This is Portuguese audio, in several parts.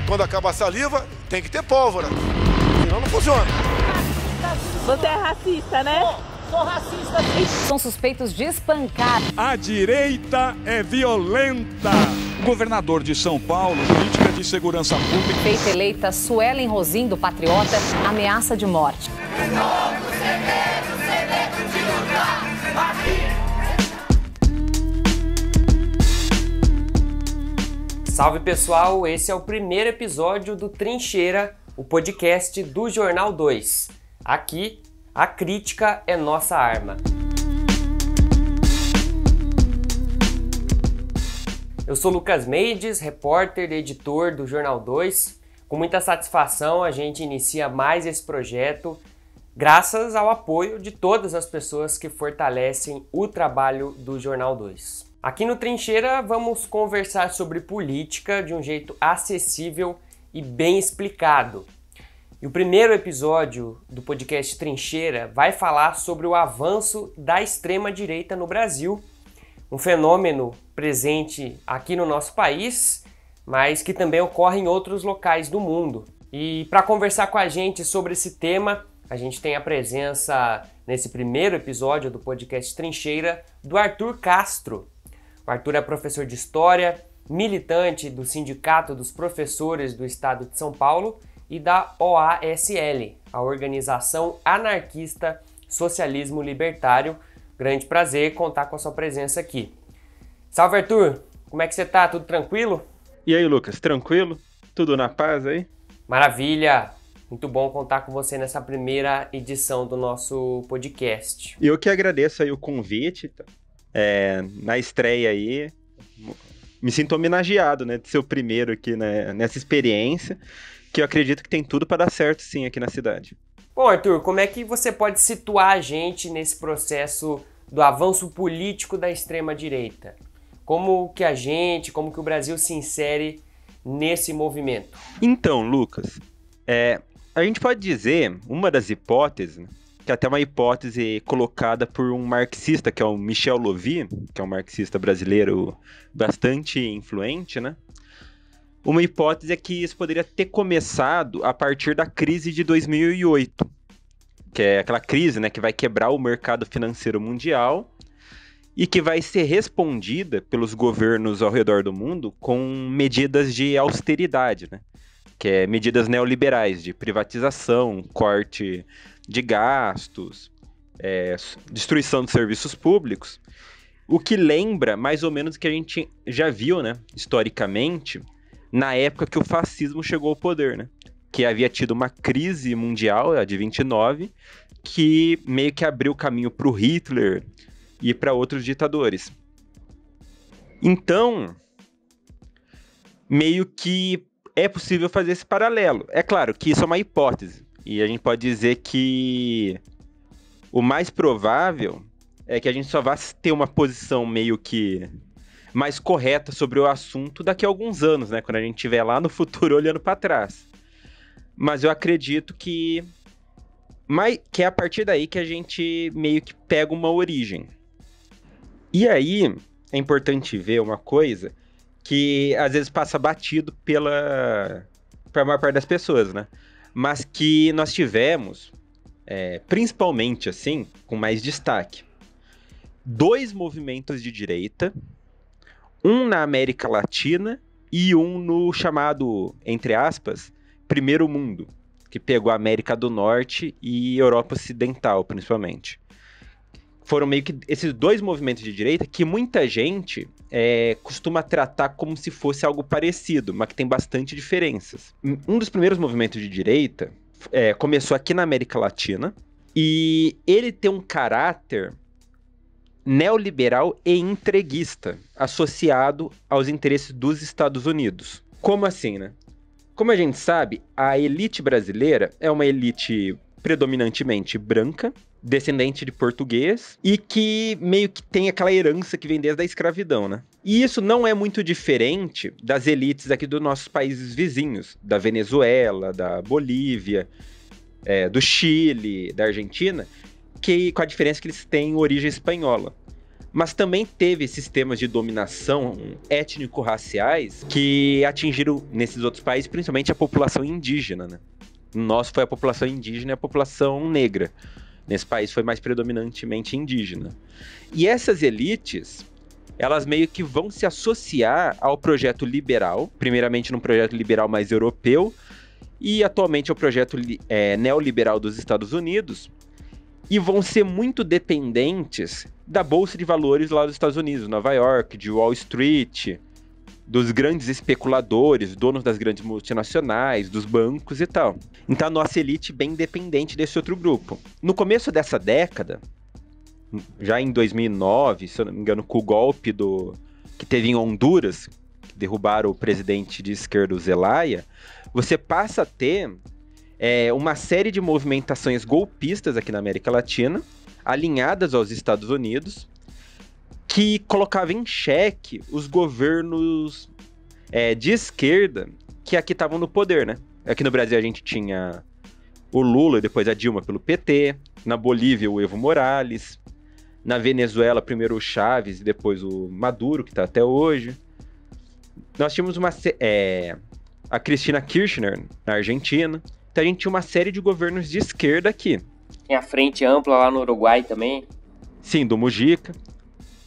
Quando acaba a saliva, tem que ter pólvora. Senão não funciona. Você é racista, né? Sou racista. São suspeitos de espancar. A direita é violenta. Governador de São Paulo, política de segurança pública. Feita eleita, Suelen Rosim, do Patriota, ameaça de morte. Salve pessoal, esse é o primeiro episódio do Trincheira, o podcast do Jornal 2. Aqui, a crítica é nossa arma. Eu sou Lucas Mendes, repórter e editor do Jornal 2. Com muita satisfação a gente inicia mais esse projeto, graças ao apoio de todas as pessoas que fortalecem o trabalho do Jornal 2. Aqui no Trincheira vamos conversar sobre política de um jeito acessível e bem explicado. E o primeiro episódio do podcast Trincheira vai falar sobre o avanço da extrema-direita no Brasil, um fenômeno presente aqui no nosso país, mas que também ocorre em outros locais do mundo. E para conversar com a gente sobre esse tema, a gente tem a presença, nesse primeiro episódio do podcast Trincheira, do Arthur Castro. O Arthur é professor de História, militante do Sindicato dos Professores do Estado de São Paulo e da OASL, a Organização Anarquista Socialismo Libertário. Grande prazer contar com a sua presença aqui. Salve, Arthur! Como é que você tá? Tudo tranquilo? E aí, Lucas, tranquilo? Tudo na paz aí? Maravilha! Muito bom contar com você nessa primeira edição do nosso podcast. Eu que agradeço aí o convite. Na estreia aí, me sinto homenageado, né, de ser o primeiro aqui, né, nessa experiência, que eu acredito que tem tudo para dar certo sim aqui na cidade. Bom, Arthur, como é que você pode situar a gente nesse processo do avanço político da extrema-direita? Como que o Brasil se insere nesse movimento? Então, Lucas, a gente pode dizer, uma das hipóteses, né, que é até uma hipótese colocada por um marxista, que é o Michel Louvi, que é um marxista brasileiro bastante influente, né? Uma hipótese é que isso poderia ter começado a partir da crise de 2008, que é aquela crise, né, que vai quebrar o mercado financeiro mundial e que vai ser respondida pelos governos ao redor do mundo com medidas de austeridade, né? Que é medidas neoliberais de privatização, corte de gastos, destruição de serviços públicos, o que lembra mais ou menos o que a gente já viu, né, historicamente, na época que o fascismo chegou ao poder, né, que havia tido uma crise mundial, a de 29, que meio que abriu o caminho para o Hitler e para outros ditadores. Então, meio que é possível fazer esse paralelo. É claro que isso é uma hipótese. E a gente pode dizer que o mais provável é que a gente só vá ter uma posição meio que mais correta sobre o assunto daqui a alguns anos, né? Quando a gente estiver lá no futuro olhando para trás. Mas eu acredito que é a partir daí que a gente meio que pega uma origem. E aí é importante ver uma coisa que às vezes passa batido para a maior parte das pessoas, né? Mas que nós tivemos, principalmente assim, com mais destaque, 2 movimentos de direita, um na América Latina e um no chamado, entre aspas, Primeiro Mundo, que pegou a América do Norte e Europa Ocidental, principalmente. Foram meio que esses 2 movimentos de direita que muita gente costuma tratar como se fosse algo parecido, mas que tem bastante diferenças. Um dos primeiros movimentos de direita começou aqui na América Latina e ele tem um caráter neoliberal e entreguista associado aos interesses dos Estados Unidos. Como assim, né? Como a gente sabe, a elite brasileira é uma elite predominantemente branca, descendente de português, e que meio que tem aquela herança que vem desde a escravidão, né? E isso não é muito diferente das elites aqui dos nossos países vizinhos, da Venezuela, da Bolívia, do Chile, da Argentina, que, com a diferença que eles têm origem espanhola. mas também teve sistemas de dominação étnico-raciais que atingiram, nesses outros países, principalmente a população indígena, né? No nosso foi a população indígena e a população negra. Nesse país foi mais predominantemente indígena. E essas elites, elas meio que vão se associar ao projeto liberal, primeiramente num projeto liberal mais europeu, e atualmente ao projeto neoliberal dos Estados Unidos, e vão ser muito dependentes da Bolsa de Valores lá dos Estados Unidos, Nova York, de Wall Street, dos grandes especuladores, donos das grandes multinacionais, dos bancos e tal. Então a nossa elite bem dependente desse outro grupo. No começo dessa década, já em 2009, se eu não me engano, com o golpe que teve em Honduras, que derrubaram o presidente de esquerda, o Zelaya, você passa a ter uma série de movimentações golpistas aqui na América Latina, alinhadas aos Estados Unidos, que colocava em xeque os governos de esquerda que aqui estavam no poder, né? Aqui no Brasil a gente tinha o Lula e depois a Dilma pelo PT, na Bolívia o Evo Morales, na Venezuela primeiro o Chávez e depois o Maduro, que está até hoje. Nós tínhamos a Cristina Kirchner na Argentina, então a gente tinha uma série de governos de esquerda aqui. Tem a Frente Ampla lá no Uruguai também. Sim, do Mujica.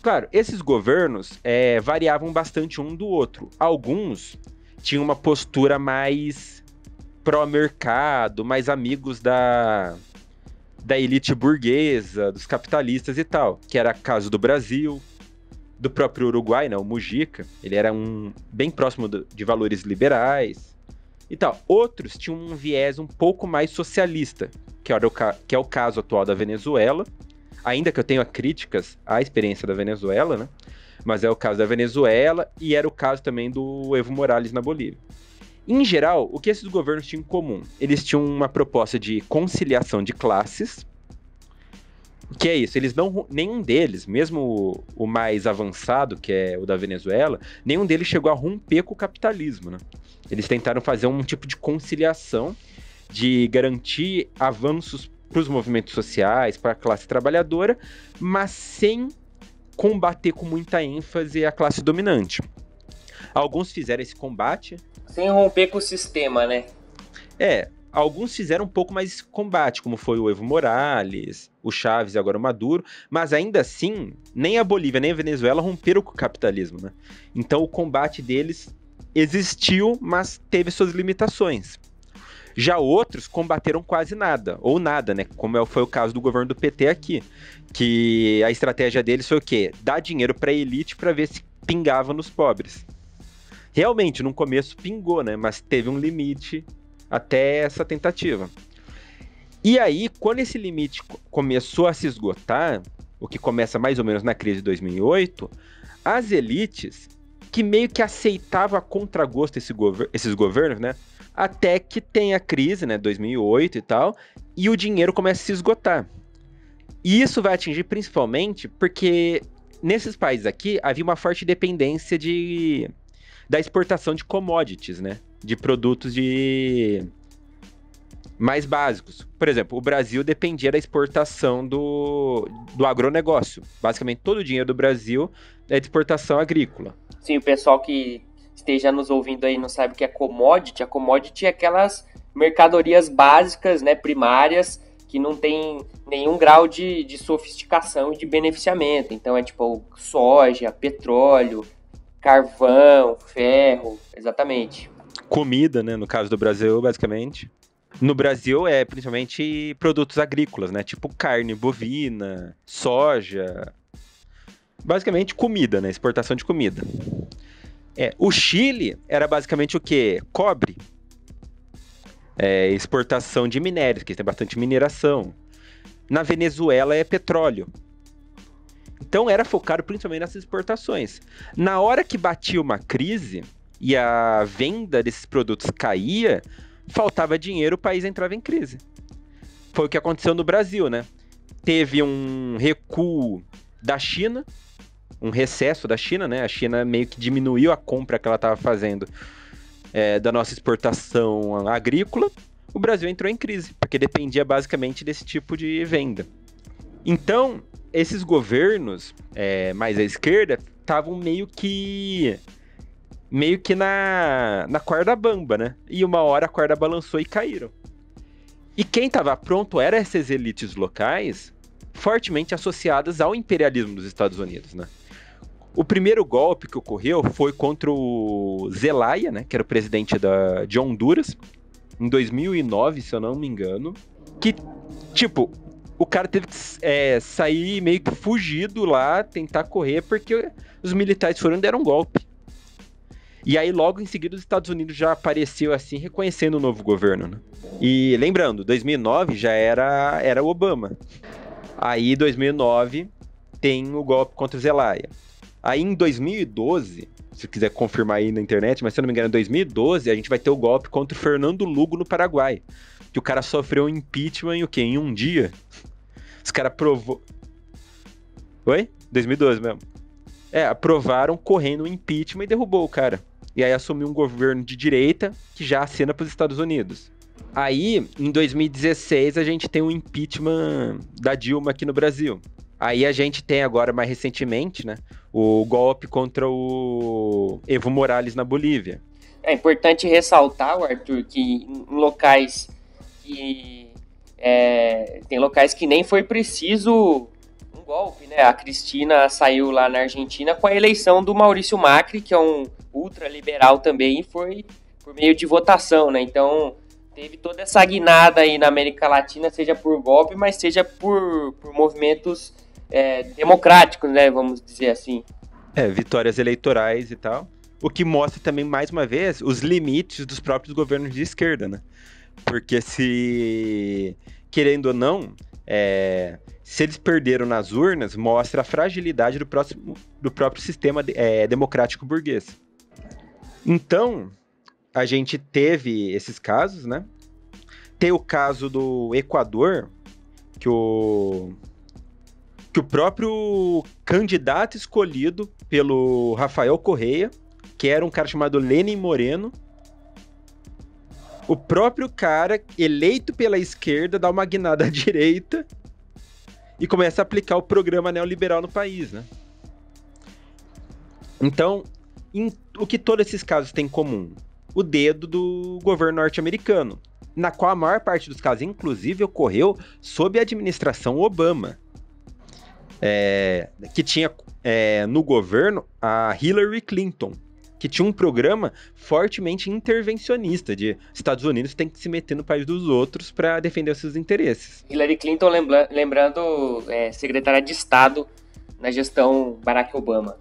Claro, esses governos variavam bastante um do outro. Alguns tinham uma postura mais pró-mercado, mais amigos da elite burguesa, dos capitalistas e tal, que era o caso do Brasil, do próprio Uruguai, né, o Mujica. Ele era bem próximo de valores liberais e tal. Outros tinham um viés um pouco mais socialista, que é o caso atual da Venezuela. Ainda que eu tenha críticas à experiência da Venezuela, né? Mas é o caso da Venezuela e era o caso também do Evo Morales na Bolívia. Em geral, o que esses governos tinham em comum? Eles tinham uma proposta de conciliação de classes. O que é isso? Nenhum deles, mesmo o mais avançado, que é o da Venezuela, nenhum deles chegou a romper com o capitalismo, né? Eles tentaram fazer um tipo de conciliação, de garantir avanços para os movimentos sociais, para a classe trabalhadora, mas sem combater com muita ênfase a classe dominante. Alguns fizeram esse combate. Sem romper com o sistema, né? Alguns fizeram um pouco mais esse combate, como foi o Evo Morales, o Chávez e agora o Maduro, mas ainda assim, nem a Bolívia nem a Venezuela romperam com o capitalismo, né? Então o combate deles existiu, mas teve suas limitações. Já outros combateram quase nada, ou nada, né? Como foi o caso do governo do PT aqui, que a estratégia deles foi o quê? Dar dinheiro para a elite para ver se pingava nos pobres. Realmente, no começo pingou, né? Mas teve um limite até essa tentativa. E aí, quando esse limite começou a se esgotar, o que começa mais ou menos na crise de 2008, as elites, que meio que aceitavam a contragosto esses governos, né? Até que tem a crise, né, 2008 e tal, e o dinheiro começa a se esgotar. E isso vai atingir principalmente porque nesses países aqui havia uma forte dependência da exportação de commodities, né, de produtos mais básicos. Por exemplo, o Brasil dependia da exportação do agronegócio. Basicamente, todo o dinheiro do Brasil é de exportação agrícola. Sim, o pessoal que esteja nos ouvindo aí não sabe o que é commodity. A commodity é aquelas mercadorias básicas, né, primárias, que não tem nenhum grau de sofisticação e de beneficiamento. Então é tipo soja, petróleo, carvão, ferro, exatamente. Comida, né, no caso do Brasil, basicamente. No Brasil é principalmente produtos agrícolas, né, tipo carne bovina, soja. Basicamente comida, né, exportação de comida. O Chile era basicamente o quê? Cobre. Exportação de minérios, que tem bastante mineração. Na Venezuela é petróleo. Então era focado principalmente nessas exportações. Na hora que batia uma crise e a venda desses produtos caía, faltava dinheiro, o país entrava em crise. Foi o que aconteceu no Brasil, né? Teve um recuo da China, um recesso da China, né? A China meio que diminuiu a compra que ela estava fazendo da nossa exportação agrícola. O Brasil entrou em crise, porque dependia basicamente desse tipo de venda. Então, esses governos mais à esquerda estavam meio que na corda bamba, né? E uma hora a corda balançou e caíram. E quem estava pronto eram essas elites locais fortemente associadas ao imperialismo dos Estados Unidos, né? O primeiro golpe que ocorreu foi contra o Zelaya, né, que era o presidente de Honduras, em 2009, se eu não me engano, que, tipo, o cara teve que sair meio que fugido lá, tentar correr, porque os militares foram e deram um golpe. E aí, logo em seguida, os Estados Unidos já apareceu assim, reconhecendo o novo governo, né? E lembrando, 2009 já era o Obama. Aí, 2009, tem o golpe contra o Zelaya. Aí, em 2012, se quiser confirmar aí na internet, mas se eu não me engano, em 2012, a gente vai ter o golpe contra o Fernando Lugo no Paraguai. Que o cara sofreu um impeachment em um dia. Os caras aprovou... Oi? 2012 mesmo. Aprovaram correndo o impeachment e derrubou o cara. E aí assumiu um governo de direita que já acena para os Estados Unidos. Aí, em 2016, a gente tem o impeachment da Dilma aqui no Brasil. Aí a gente tem agora, mais recentemente, né, o golpe contra o Evo Morales na Bolívia. É importante ressaltar, Arthur, que em locais que... tem locais que nem foi preciso um golpe, né? A Cristina saiu lá na Argentina com a eleição do Maurício Macri, que é um ultraliberal também, e foi por meio de votação, né? Então, teve toda essa guinada aí na América Latina, seja por golpe, mas seja por movimentos democráticos, né? Vamos dizer assim. Vitórias eleitorais e tal. O que mostra também, mais uma vez, os limites dos próprios governos de esquerda, né? Porque querendo ou não, se eles perderam nas urnas, mostra a fragilidade do próprio sistema democrático burguês. Então, a gente teve esses casos, né? Tem o caso do Equador, que o próprio candidato escolhido pelo Rafael Correa, que era um cara chamado Lenin Moreno, o próprio cara eleito pela esquerda dá uma guinada à direita e começa a aplicar o programa neoliberal no país, né? Então, o que todos esses casos têm em comum? O dedo do governo norte-americano, na qual a maior parte dos casos, inclusive, ocorreu sob a administração Obama, que tinha no governo a Hillary Clinton, que tinha um programa fortemente intervencionista, de Estados Unidos tem que se meter no país dos outros para defender os seus interesses. Hillary Clinton, lembrando, secretária de Estado na gestão Barack Obama.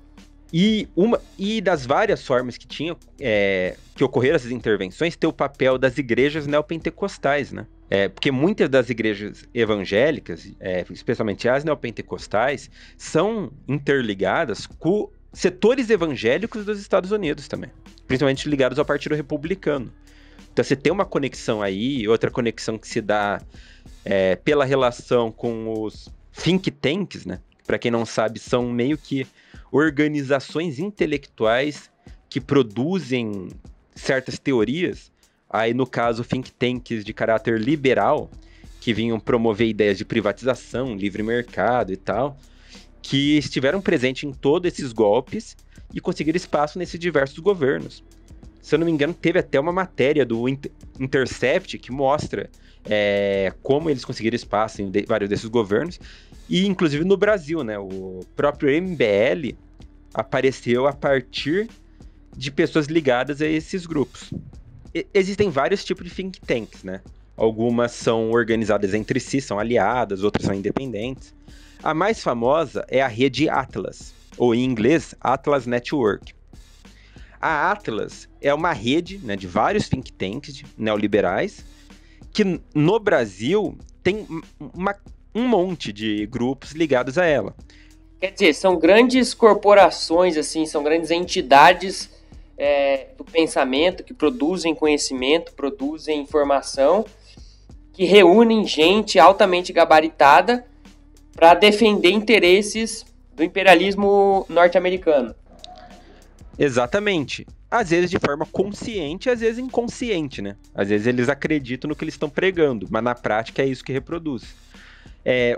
E das várias formas que que ocorreram essas intervenções, tem o papel das igrejas neopentecostais, né? Porque muitas das igrejas evangélicas, especialmente as neopentecostais, são interligadas com setores evangélicos dos Estados Unidos também, principalmente ligados ao Partido Republicano. Então você tem uma conexão aí, outra conexão que se dá pela relação com os think tanks, né? Para quem não sabe, são meio que organizações intelectuais que produzem certas teorias. Aí, no caso, think tanks de caráter liberal, que vinham promover ideias de privatização, livre mercado e tal, que estiveram presentes em todos esses golpes e conseguiram espaço nesses diversos governos. Se eu não me engano, teve até uma matéria do Intercept que mostra como eles conseguiram espaço em vários desses governos. E, inclusive, no Brasil, né? O próprio MBL apareceu a partir de pessoas ligadas a esses grupos. Existem vários tipos de think tanks, né? Algumas são organizadas entre si, são aliadas, outras são independentes. A mais famosa é a rede Atlas, ou em inglês, Atlas Network. A Atlas é uma rede, né, de vários think tanks neoliberais, que no Brasil tem um monte de grupos ligados a ela. Quer dizer, são grandes corporações, assim, são grandes entidades do pensamento que produzem conhecimento, produzem informação, que reúnem gente altamente gabaritada para defender interesses do imperialismo norte-americano. Exatamente. Às vezes de forma consciente, às vezes inconsciente, né? Às vezes eles acreditam no que eles estão pregando, mas na prática é isso que reproduz.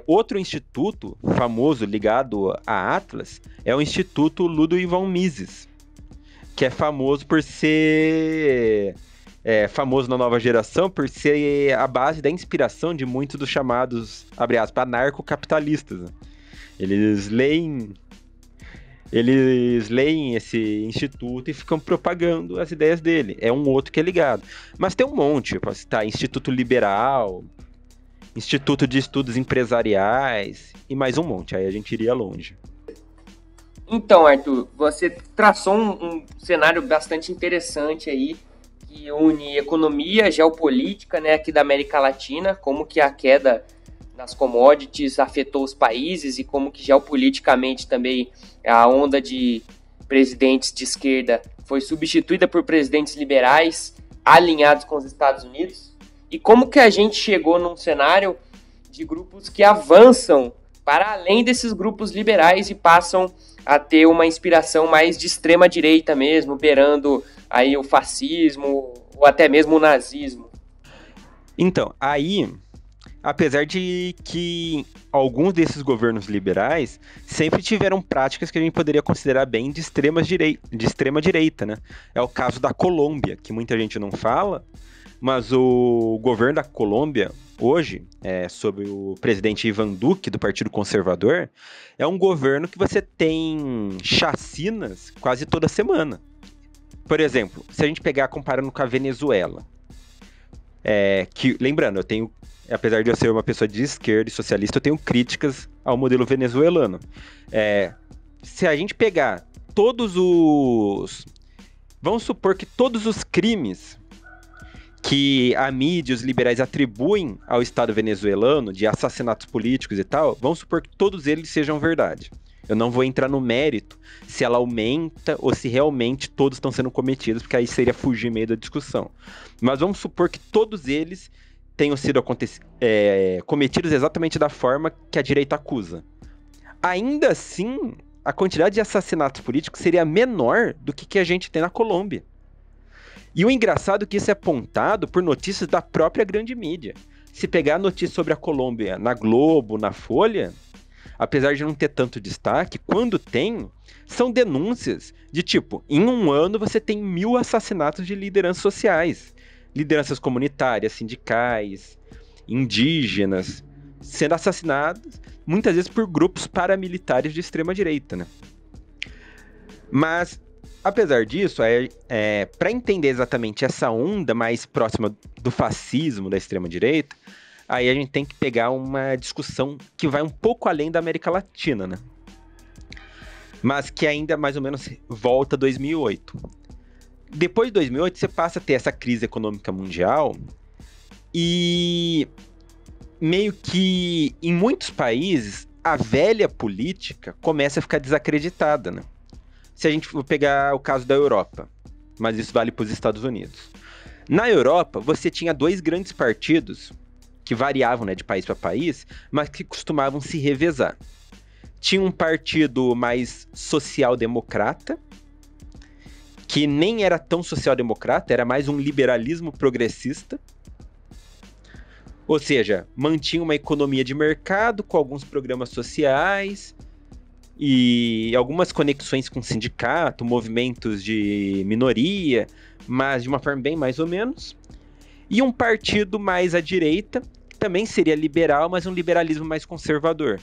Outro instituto famoso ligado à Atlas é o Instituto Ludwig von Mises, que é famoso por ser... famoso na nova geração por ser a base da inspiração de muitos dos chamados, abre aspas, anarcocapitalistas, né? Eles leem esse instituto e ficam propagando as ideias dele. É um outro que é ligado. Mas tem um monte, eu posso citar Instituto Liberal, Instituto de Estudos Empresariais e mais um monte, aí a gente iria longe. Então, Arthur, você traçou um cenário bastante interessante aí, que une economia, geopolítica, né, aqui da América Latina, como que a queda nas commodities afetou os países e como que geopoliticamente também a onda de presidentes de esquerda foi substituída por presidentes liberais alinhados com os Estados Unidos, e como que a gente chegou num cenário de grupos que avançam para além desses grupos liberais e passam a ter uma inspiração mais de extrema direita mesmo, beirando aí o fascismo ou até mesmo o nazismo. Então, aí, apesar de que alguns desses governos liberais sempre tiveram práticas que a gente poderia considerar bem de extrema direita, né? É o caso da Colômbia, que muita gente não fala, mas o governo da Colômbia, hoje, sob o presidente Ivan Duque, do Partido Conservador, é um governo que você tem chacinas quase toda semana. Por exemplo, se a gente pegar comparando com a Venezuela, que, lembrando, apesar de eu ser uma pessoa de esquerda e socialista, eu tenho críticas ao modelo venezuelano. Se a gente pegar vamos supor que todos os crimes que a mídia e os liberais atribuem ao Estado venezuelano, de assassinatos políticos e tal, vamos supor que todos eles sejam verdade. Eu não vou entrar no mérito se ela aumenta ou se realmente todos estão sendo cometidos, porque aí seria fugir meio da discussão. Mas vamos supor que todos eles tenham sido cometidos exatamente da forma que a direita acusa. Ainda assim, a quantidade de assassinatos políticos seria menor do que a gente tem na Colômbia. E o engraçado é que isso é apontado por notícias da própria grande mídia. Se pegar a notícia sobre a Colômbia na Globo, na Folha, apesar de não ter tanto destaque, quando tem, são denúncias de tipo, em um ano você tem 1000 assassinatos de lideranças sociais, lideranças comunitárias, sindicais, indígenas, sendo assassinadas muitas vezes por grupos paramilitares de extrema direita, né? Mas, apesar disso, para entender exatamente essa onda mais próxima do fascismo da extrema direita, aí a gente tem que pegar uma discussão que vai um pouco além da América Latina, né? Mas que ainda mais ou menos volta a 2008. Depois de 2008, você passa a ter essa crise econômica mundial e meio que em muitos países a velha política começa a ficar desacreditada, né? Se a gente for pegar o caso da Europa, mas isso vale para os Estados Unidos. Na Europa, você tinha 2 grandes partidos que variavam, né, de país para país, mas que costumavam se revezar. Tinha um partido mais social-democrata, que nem era tão social-democrata, era mais um liberalismo progressista. Ou seja, mantinha uma economia de mercado com alguns programas sociais e algumas conexões com sindicato, movimentos de minoria, mas de uma forma bem mais ou menos. E um partido mais à direita, que também seria liberal, mas um liberalismo mais conservador,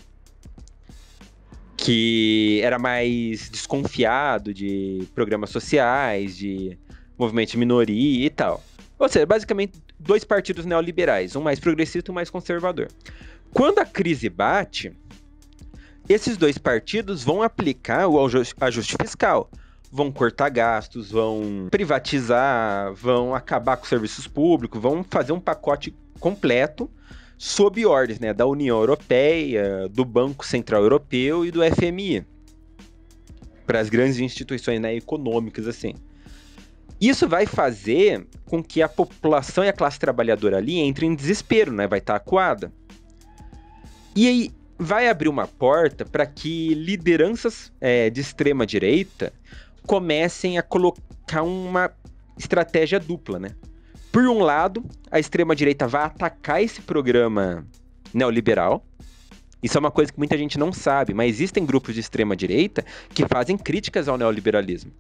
que era mais desconfiado de programas sociais, de movimento de minoria e tal. Ou seja, basicamente 2 partidos neoliberais, um mais progressista e um mais conservador. Quando a crise bate, esses 2 partidos vão aplicar o ajuste fiscal, vão cortar gastos, vão privatizar, vão acabar com os serviços públicos, vão fazer um pacote completo sob ordens, né, da União Europeia, do Banco Central Europeu e do FMI, para as grandes instituições, né, econômicas, assim. Isso vai fazer com que a população e a classe trabalhadora ali entrem em desespero, né, vai estar acuada. E aí vai abrir uma porta para que lideranças de extrema direita comecem a colocar uma estratégia dupla, né? Por um lado, a extrema-direita vai atacar esse programa neoliberal, Isso é uma coisa que muita gente não sabe, mas existem grupos de extrema-direita que fazem críticas ao neoliberalismo.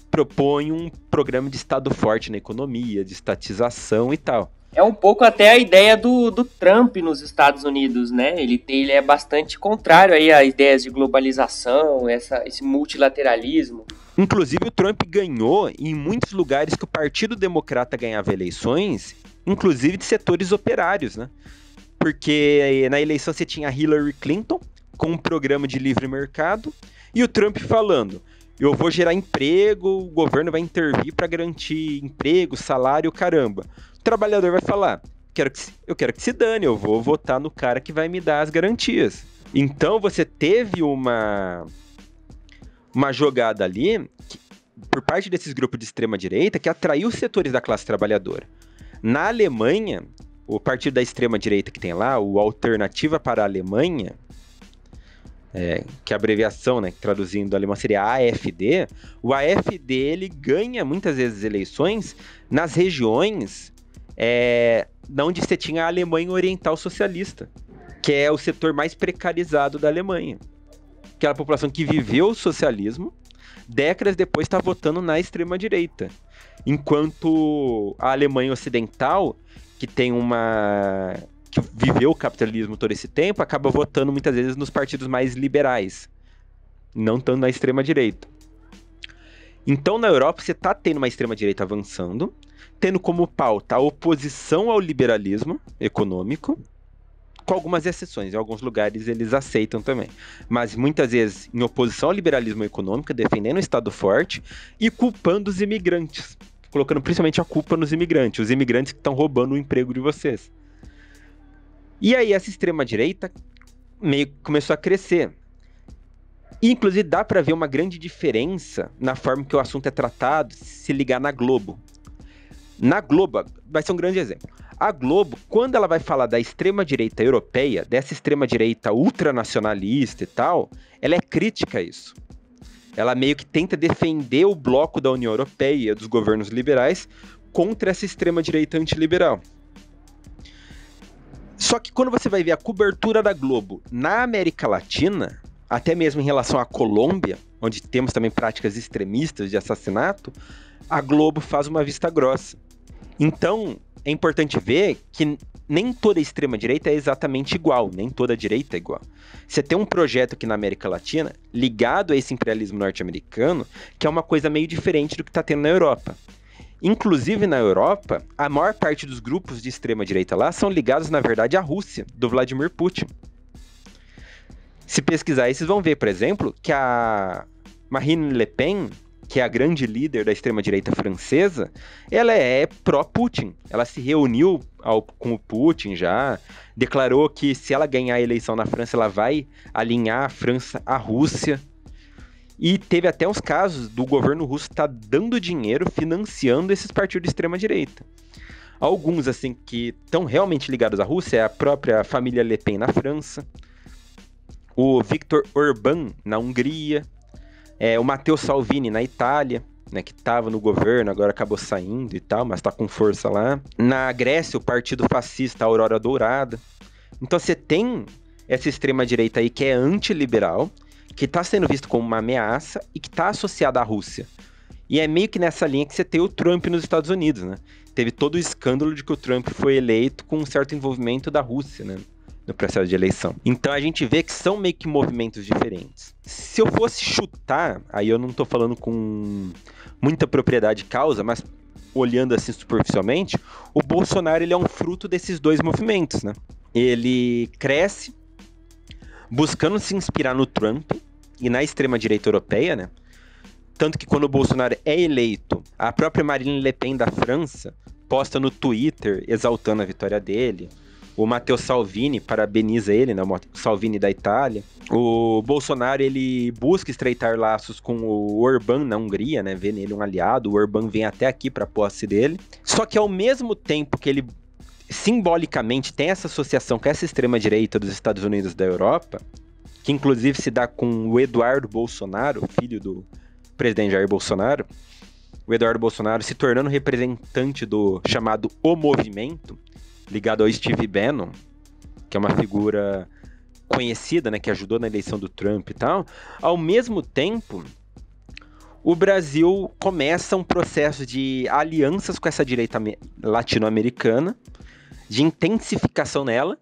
Propõem um programa de Estado forte na economia, de estatização e tal. É um pouco até a ideia do Trump nos Estados Unidos, né? Ele é bastante contrário aí a ideias de globalização, esse multilateralismo. Inclusive, o Trump ganhou em muitos lugares que o Partido Democrata ganhava eleições, inclusive de setores operários, né? Porque na eleição você tinha Hillary Clinton com um programa de livre mercado e o Trump falando: eu vou gerar emprego, o governo vai intervir para garantir emprego, salário, caramba. O trabalhador vai falar: eu quero que se dane, eu vou votar no cara que vai me dar as garantias. Então você teve uma jogada ali, por parte desses grupos de extrema-direita, que atraiu os setores da classe trabalhadora. Na Alemanha, o partido da extrema-direita que tem lá, o Alternativa para a Alemanha, que é a abreviação, né, traduzindo do alemão seria AfD, o AfD ele ganha muitas vezes eleições nas regiões onde você tinha a Alemanha Oriental Socialista, que é o setor mais precarizado da Alemanha. Aquela população que viveu o socialismo, décadas depois está votando na extrema-direita. Enquanto a Alemanha Ocidental, que viveu o capitalismo todo esse tempo, acaba votando muitas vezes nos partidos mais liberais, não tanto na extrema-direita. Então, na Europa, você está tendo uma extrema-direita avançando, tendo como pauta a oposição ao liberalismo econômico, com algumas exceções. Em alguns lugares eles aceitam também. Mas muitas vezes em oposição ao liberalismo econômico, defendendo o Estado forte e culpando os imigrantes. Colocando principalmente a culpa nos imigrantes. Os imigrantes que estão roubando o emprego de vocês. E aí essa extrema-direita meio que começou a crescer. E, inclusive dá para ver uma grande diferença na forma que o assunto é tratado se ligar na Globo. Na Globo, vai ser um grande exemplo. A Globo, quando ela vai falar da extrema-direita europeia, dessa extrema-direita ultranacionalista e tal, ela é crítica a isso. Ela meio que tenta defender o bloco da União Europeia, dos governos liberais, contra essa extrema-direita antiliberal. Só que quando você vai ver a cobertura da Globo na América Latina, até mesmo em relação à Colômbia, onde temos também práticas extremistas de assassinato, a Globo faz uma vista grossa. Então, é importante ver que nem toda extrema-direita é exatamente igual, nem toda direita é igual. Você tem um projeto aqui na América Latina, ligado a esse imperialismo norte-americano, que é uma coisa meio diferente do que está tendo na Europa. Inclusive, na Europa, a maior parte dos grupos de extrema-direita lá são ligados, na verdade, à Rússia, do Vladimir Putin. Se pesquisar aí, vocês vão ver, por exemplo, que a Marine Le Pen, que é a grande líder da extrema-direita francesa, ela é pró-Putin. Ela se reuniu com o Putin já, declarou que se ela ganhar a eleição na França, ela vai alinhar a França à Rússia. E teve até uns casos do governo russo estar dando dinheiro, financiando esses partidos de extrema-direita. Alguns, assim, que estão realmente ligados à Rússia é a própria família Le Pen na França, o Viktor Orbán na Hungria, o Matteo Salvini na Itália, né, que estava no governo, agora acabou saindo e tal, mas está com força lá. Na Grécia, o partido fascista Aurora Dourada. Então você tem essa extrema-direita aí que é antiliberal, que está sendo visto como uma ameaça e que está associada à Rússia. E é meio que nessa linha que você tem o Trump nos Estados Unidos, né? Teve todo o escândalo de que o Trump foi eleito com um certo envolvimento da Rússia, né, no processo de eleição. Então a gente vê que são meio que movimentos diferentes. Se eu fosse chutar, aí eu não tô falando com muita propriedade de causa, mas olhando assim superficialmente, o Bolsonaro ele é um fruto desses dois movimentos, né? Ele cresce buscando se inspirar no Trump e na extrema-direita europeia, né? Tanto que quando o Bolsonaro é eleito, a própria Marine Le Pen da França posta no Twitter exaltando a vitória dele. O Matteo Salvini parabeniza ele, né? O Salvini da Itália. O Bolsonaro, ele busca estreitar laços com o Orbán na Hungria, né? Vê nele um aliado. O Orbán vem até aqui para a posse dele. Só que ao mesmo tempo que ele simbolicamente tem essa associação com essa extrema-direita dos Estados Unidos e da Europa, que inclusive se dá com o Eduardo Bolsonaro, filho do presidente Jair Bolsonaro, o Eduardo Bolsonaro se tornando representante do chamado O Movimento, ligado ao Steve Bannon, que é uma figura conhecida, né, que ajudou na eleição do Trump e tal, ao mesmo tempo, o Brasil começa um processo de alianças com essa direita latino-americana, de intensificação nela,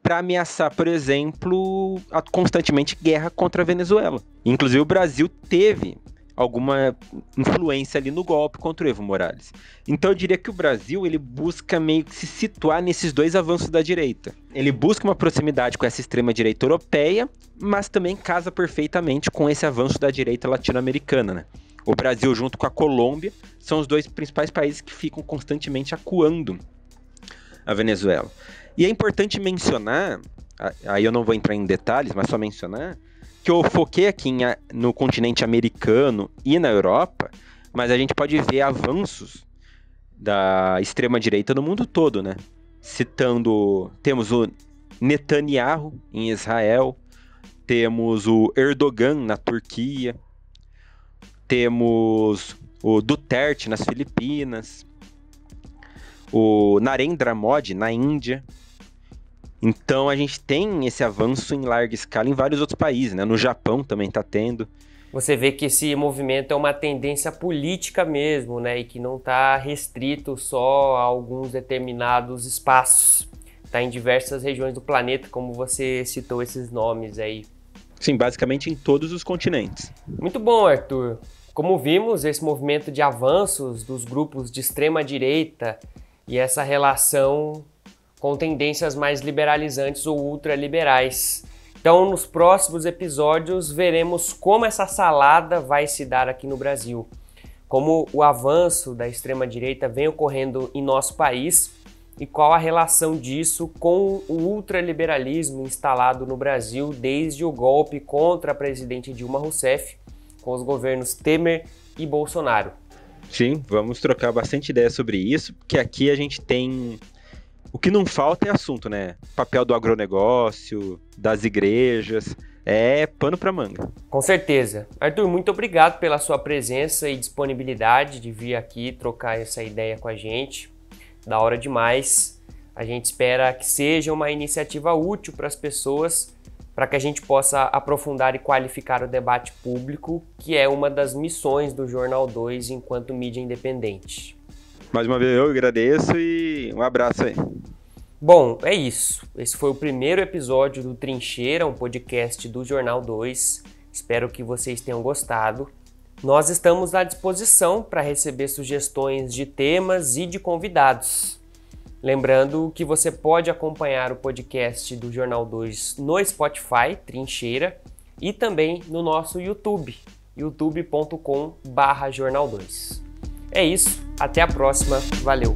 para ameaçar, por exemplo, constantemente guerra contra a Venezuela. Inclusive, o Brasil teve alguma influência ali no golpe contra o Evo Morales. Então eu diria que o Brasil, ele busca meio que se situar nesses dois avanços da direita. Ele busca uma proximidade com essa extrema-direita europeia, mas também casa perfeitamente com esse avanço da direita latino-americana, né? O Brasil, junto com a Colômbia, são os dois principais países que ficam constantemente acuando a Venezuela. E é importante mencionar, aí eu não vou entrar em detalhes, mas só mencionar, que eu foquei aqui no continente americano e na Europa, mas a gente pode ver avanços da extrema-direita no mundo todo, né? Citando, temos o Netanyahu em Israel, temos o Erdogan na Turquia, temos o Duterte nas Filipinas, o Narendra Modi na Índia. Então a gente tem esse avanço em larga escala em vários outros países, né? No Japão também está tendo. Você vê que esse movimento é uma tendência política mesmo, né? E que não está restrito só a alguns determinados espaços. Está em diversas regiões do planeta, como você citou esses nomes aí. Sim, basicamente em todos os continentes. Muito bom, Arthur. Como vimos, esse movimento de avanços dos grupos de extrema direita e essa relação com tendências mais liberalizantes ou ultraliberais. Então, nos próximos episódios, veremos como essa salada vai se dar aqui no Brasil, como o avanço da extrema-direita vem ocorrendo em nosso país e qual a relação disso com o ultraliberalismo instalado no Brasil desde o golpe contra a presidente Dilma Rousseff, com os governos Temer e Bolsonaro. Sim, vamos trocar bastante ideia sobre isso, porque aqui a gente tem... O que não falta é assunto, né? Papel do agronegócio, das igrejas, é pano pra manga. Com certeza. Arthur, muito obrigado pela sua presença e disponibilidade de vir aqui trocar essa ideia com a gente. Da hora demais. A gente espera que seja uma iniciativa útil para as pessoas, para que a gente possa aprofundar e qualificar o debate público, que é uma das missões do Jornal 2 enquanto mídia independente. Mais uma vez eu agradeço e um abraço aí. Bom, é isso. Esse foi o primeiro episódio do Trincheira, um podcast do Jornal 2. Espero que vocês tenham gostado. Nós estamos à disposição para receber sugestões de temas e de convidados. Lembrando que você pode acompanhar o podcast do Jornal 2 no Spotify, Trincheira, e também no nosso YouTube, youtube.com/jornal2. É isso, até a próxima, valeu!